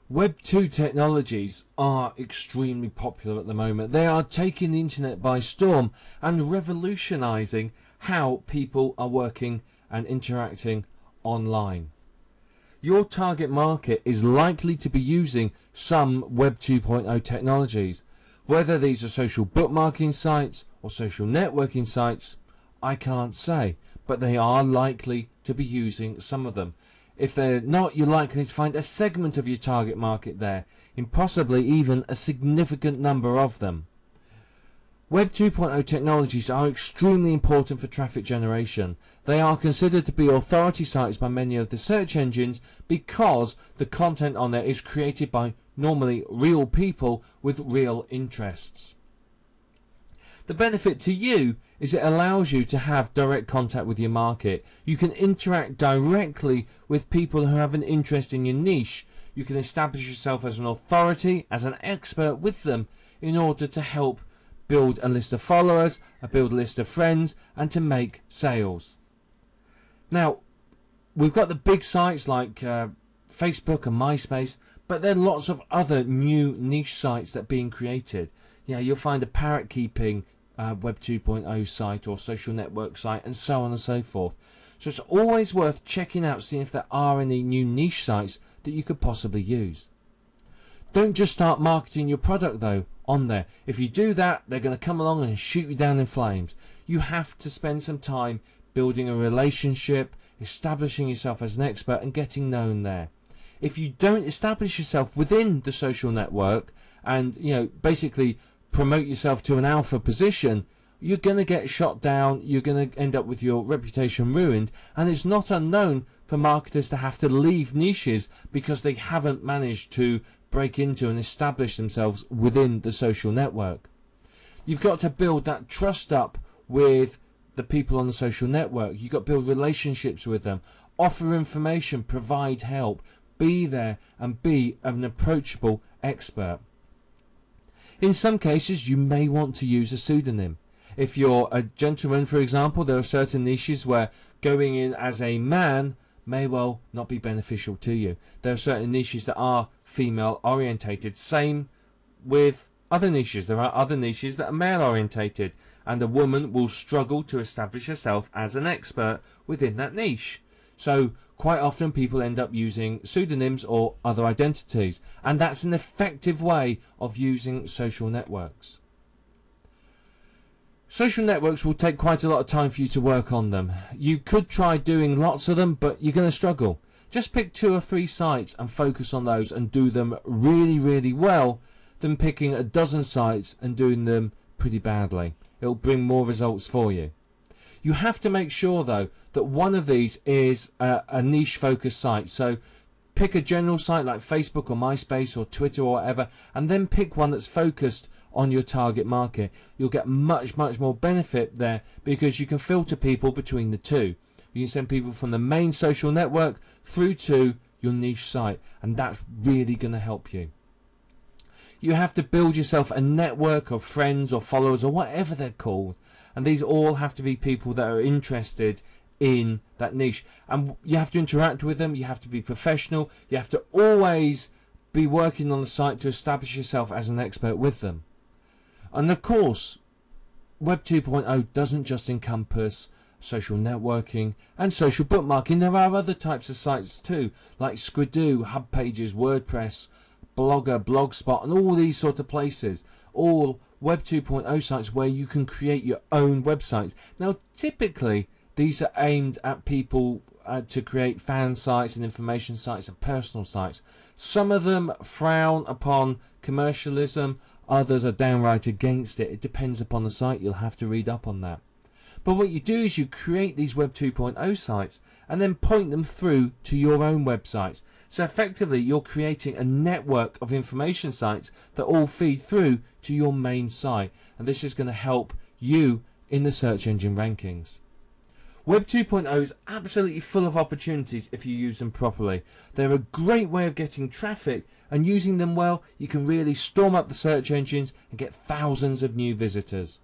Web 2 technologies are extremely popular at the moment. They are taking the internet by storm and revolutionizing how people are working and interacting online. Your target market is likely to be using some Web 2.0 technologies. Whether these are social bookmarking sites or social networking sites, I can't say, but they are likely to be using some of them. If they're not, you're likely to find a segment of your target market there, and possibly even a significant number of them. Web 2.0 technologies are extremely important for traffic generation. They are considered to be authority sites by many of the search engines because the content on there is created by normally real people with real interests. The benefit to you is it allows you to have direct contact with your market. You can interact directly with people who have an interest in your niche. You can establish yourself as an authority, as an expert with them in order to help build a list of followers, build a list of friends, and to make sales. Now, we've got the big sites like Facebook and MySpace, but there are lots of other new niche sites that are being created. Yeah, you'll find a parrot keeping Web 2.0 site or social network site, and so on and so forth. So it's always worth checking out, seeing if there are any new niche sites that you could possibly use. Don't just start marketing your product though on there. If you do that, they're going to come along and shoot you down in flames. You have to spend some time building a relationship, establishing yourself as an expert, and getting known there. If you don't establish yourself within the social network and basically promote yourself to an alpha position, you're going to get shot down, you're going to end up with your reputation ruined, and it's not unknown for marketers to have to leave niches because they haven't managed to break into and establish themselves within the social network. You've got to build that trust up with the people on the social network. You've got to build relationships with them, offer information, provide help, be there and be an approachable expert. In some cases, you may want to use a pseudonym. If you're a gentleman, for example, there are certain niches where going in as a man may well not be beneficial to you. There are certain niches that are female orientated. Same with other niches. There are other niches that are male orientated, and a woman will struggle to establish herself as an expert within that niche. So quite often people end up using pseudonyms or other identities, and that's an effective way of using social networks. Social networks will take quite a lot of time for you to work on them. You could try doing lots of them, but you're going to struggle. Just pick 2 or 3 sites and focus on those and do them really, really well than picking a dozen sites and doing them pretty badly. It'll bring more results for you. You have to make sure though that one of these is a niche focused site. So pick a general site like Facebook or MySpace or Twitter or whatever, and then pick one that's focused on your target market. You'll get much more benefit there because you can filter people between the two. You can send people from the main social network through to your niche site, and that's really going to help you. You have to build yourself a network of friends or followers or whatever they're called, and these all have to be people that are interested in that niche, and you have to interact with them. You have to be professional. You have to always be working on the site to establish yourself as an expert with them. And of course, Web 2.0 doesn't just encompass social networking and social bookmarking. There are other types of sites too, like Squidoo, Hub Pages, WordPress, Blogger, Blogspot, and all these sort of places. All Web 2.0 sites where you can create your own websites. Now, typically, these are aimed at people to create fan sites and information sites and personal sites. Some of them frown upon commercialism, others are downright against it. It depends upon the site. You'll have to read up on that. But what you do is you create these Web 2.0 sites and then point them through to your own websites. So effectively you're creating a network of information sites that all feed through to your main site, and this is going to help you in the search engine rankings. Web 2.0 is absolutely full of opportunities if you use them properly. They're a great way of getting traffic, and using them well, you can really storm up the search engines and get thousands of new visitors.